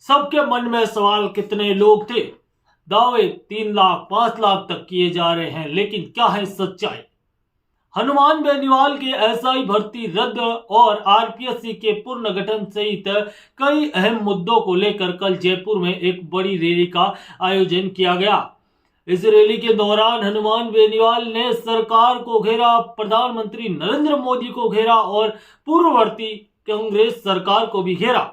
सबके मन में सवाल कितने लोग थे। दावे 3 लाख 5 लाख तक किए जा रहे हैं, लेकिन क्या है सच्चाई? हनुमान बेनीवाल की एसआई भर्ती रद्द और आरपीएससी के पुनर्गठन सहित कई अहम मुद्दों को लेकर कल जयपुर में एक बड़ी रैली का आयोजन किया गया। इस रैली के दौरान हनुमान बेनीवाल ने सरकार को घेरा, प्रधानमंत्री नरेंद्र मोदी को घेरा और पूर्ववर्ती कांग्रेस सरकार को भी घेरा।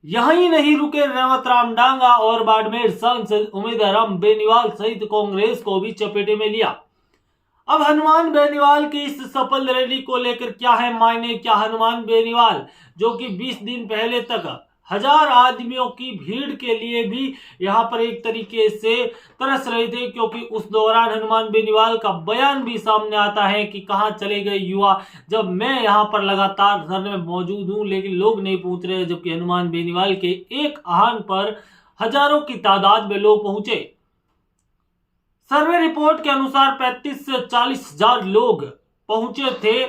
यहीं नहीं रुके, रेवत राम डांगा और बाड़मेर सांसद उमेदराम बेनीवाल सहित कांग्रेस को भी चपेटे में लिया। अब हनुमान बेनीवाल की इस सफल रैली को लेकर क्या है मायने? क्या हनुमान बेनीवाल जो कि 20 दिन पहले तक 1000 आदमियों की भीड़ के लिए भी यहां पर एक तरीके से तरस रहे थे, क्योंकि उस दौरान हनुमान बेनीवाल का बयान भी सामने आता है कि कहां चले गए युवा, जब मैं यहां पर लगातार धरने में मौजूद हूं लेकिन लोग नहीं पहुंच रहे, जबकि हनुमान बेनीवाल के एक आह्वान पर हजारों की तादाद में लोग पहुंचे। सर्वे रिपोर्ट के अनुसार 35 से 40 हजार लोग पहुंचे थे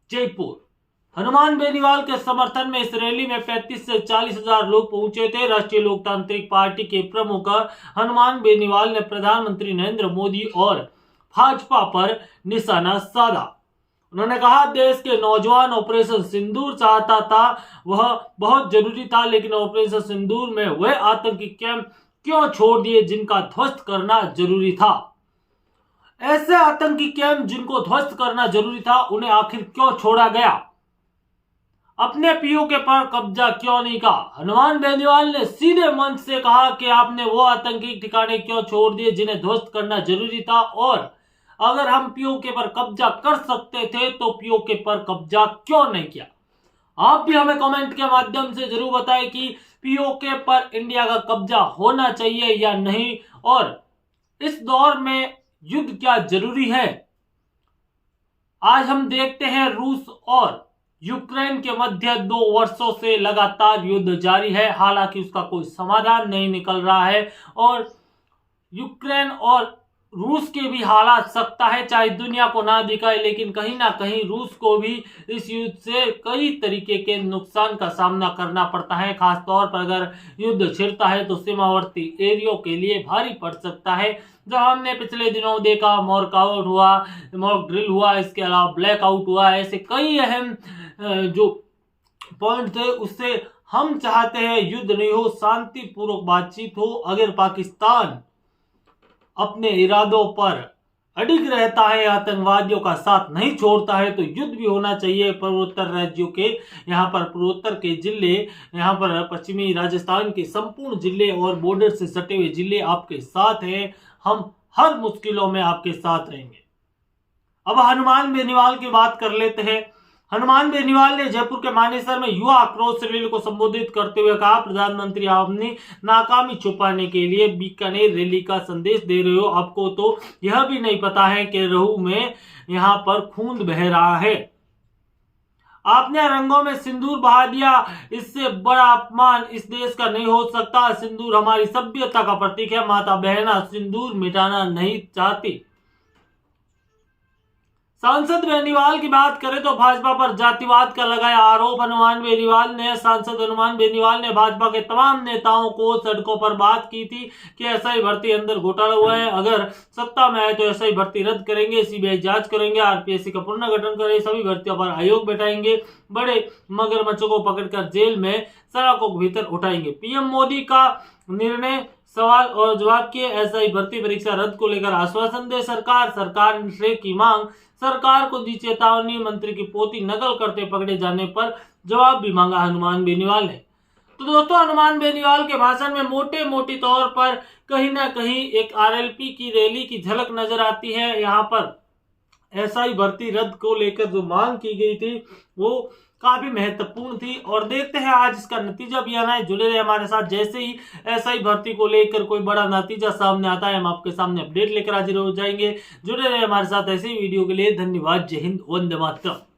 जयपुर। हनुमान बेनीवाल के समर्थन में इस रैली में 35 से 40 हजार लोग पहुंचे थे। राष्ट्रीय लोकतांत्रिक पार्टी के प्रमुख हनुमान बेनीवाल ने प्रधानमंत्री नरेंद्र मोदी और भाजपा पर निशाना साधा। उन्होंने कहा, देश के नौजवान ऑपरेशन सिंदूर चाहता था, वह बहुत जरूरी था, लेकिन ऑपरेशन सिंदूर में वह आतंकी कैंप क्यों छोड़ दिए जिनका ध्वस्त करना जरूरी था? ऐसे आतंकी कैंप जिनको ध्वस्त करना जरूरी था, उन्हें आखिर क्यों छोड़ा गया? अपने पीओके पर कब्जा क्यों नहीं कहा? हनुमान बेनीवाल ने सीधे मंच से कहा कि आपने वो आतंकी ठिकाने क्यों छोड़ दिए जिन्हें ध्वस्त करना जरूरी था, और अगर हम पीओके पर कब्जा कर सकते थे तो पीओके पर कब्जा क्यों नहीं किया? आप भी हमें कमेंट के माध्यम से जरूर बताएं कि पीओके पर इंडिया का कब्जा होना चाहिए या नहीं, और इस दौर में युद्ध क्या जरूरी है। आज हम देखते हैं रूस और यूक्रेन के मध्य 2 वर्षों से लगातार युद्ध जारी है, हालांकि उसका कोई समाधान नहीं निकल रहा है, और यूक्रेन और रूस के भी हालात सख्ता है, चाहे दुनिया को ना दिखाए, लेकिन कहीं ना कहीं रूस को भी इस युद्ध से कई तरीके के नुकसान का सामना करना पड़ता है। खासतौर पर अगर युद्ध छिड़ता है तो सीमावर्ती एरियो के लिए भारी पड़ सकता है। जब हमने पिछले दिनों देखा मॉर्कआउट हुआ, मॉक ड्रिल हुआ, इसके अलावा ब्लैकआउट हुआ, ऐसे कई अहम जो पॉइंट थे, उससे हम चाहते हैं युद्ध नहीं हो, शांतिपूर्वक बातचीत हो। अगर पाकिस्तान अपने इरादों पर अडिग रहता है, आतंकवादियों का साथ नहीं छोड़ता है, तो युद्ध भी होना चाहिए। पूर्वोत्तर राज्यों के यहाँ पर पूर्वोत्तर के जिले, यहाँ पर पश्चिमी राजस्थान के संपूर्ण जिले और बॉर्डर से सटे हुए जिले आपके साथ हैं। हम हर मुश्किलों में आपके साथ रहेंगे। अब हनुमान बेनीवाल की बात कर लेते हैं। हनुमान बेनीवाल ने जयपुर के मानेसर में युवा आक्रोश रैली को संबोधित करते हुए कहा, प्रधानमंत्री अपनी नाकामी छुपाने के लिए बीकानेर रैली का संदेश दे रहे हो। आपको तो यह भी नहीं पता है कि रहू में यहां पर खून बह रहा है। आपने रंगों में सिंदूर बहा दिया, इससे बड़ा अपमान इस देश का नहीं हो सकता। सिंदूर हमारी सभ्यता का प्रतीक है। माता बहना सिंदूर मिटाना नहीं चाहती। सांसद बेनीवाल की बात करें तो भाजपा पर जातिवाद का लगाया आरोप। सांसद हनुमान बेनीवाल ने भाजपा के तमाम नेताओं को सड़कों पर बात की थी कि एसआई भर्ती अंदर घोटाला हुआ है, अगर सत्ता में आए तो एसआई भर्ती रद्द करेंगे, सीबीआई जांच करेंगे, आरपीएससी का पुनर्गठन करेंगे, सभी भर्तियों पर आयोग बैठाएंगे, बड़े मगरमच्छों को पकड़कर जेल में सलाखों के भीतर उठाएंगे। पीएम मोदी का निर्णय, सवाल और जवाब किए। एसआई भर्ती परीक्षा रद्द को लेकर आश्वासन दे सरकार से की मांग, सरकार को दी चेतावनी। मंत्री की पोती नकल करते पकड़े जाने पर जवाब भी मांगा हनुमान बेनीवाल ने। तो दोस्तों, हनुमान बेनीवाल के भाषण में मोटे तौर पर कहीं ना कहीं एक आरएलपी की रैली की झलक नजर आती है। यहाँ पर एसआई भर्ती रद्द को लेकर जो मांग की गई थी वो काफी महत्वपूर्ण थी, और देखते हैं आज इसका नतीजा भी आना है। जुड़े रहे हमारे साथ, जैसे ही एसआई भर्ती को लेकर कोई बड़ा नतीजा सामने आता है हम आपके सामने अपडेट लेकर हाजिर हो जाएंगे। जुड़े रहे हमारे साथ ऐसे ही वीडियो के लिए। धन्यवाद। जय हिंद, वंदे मातरम।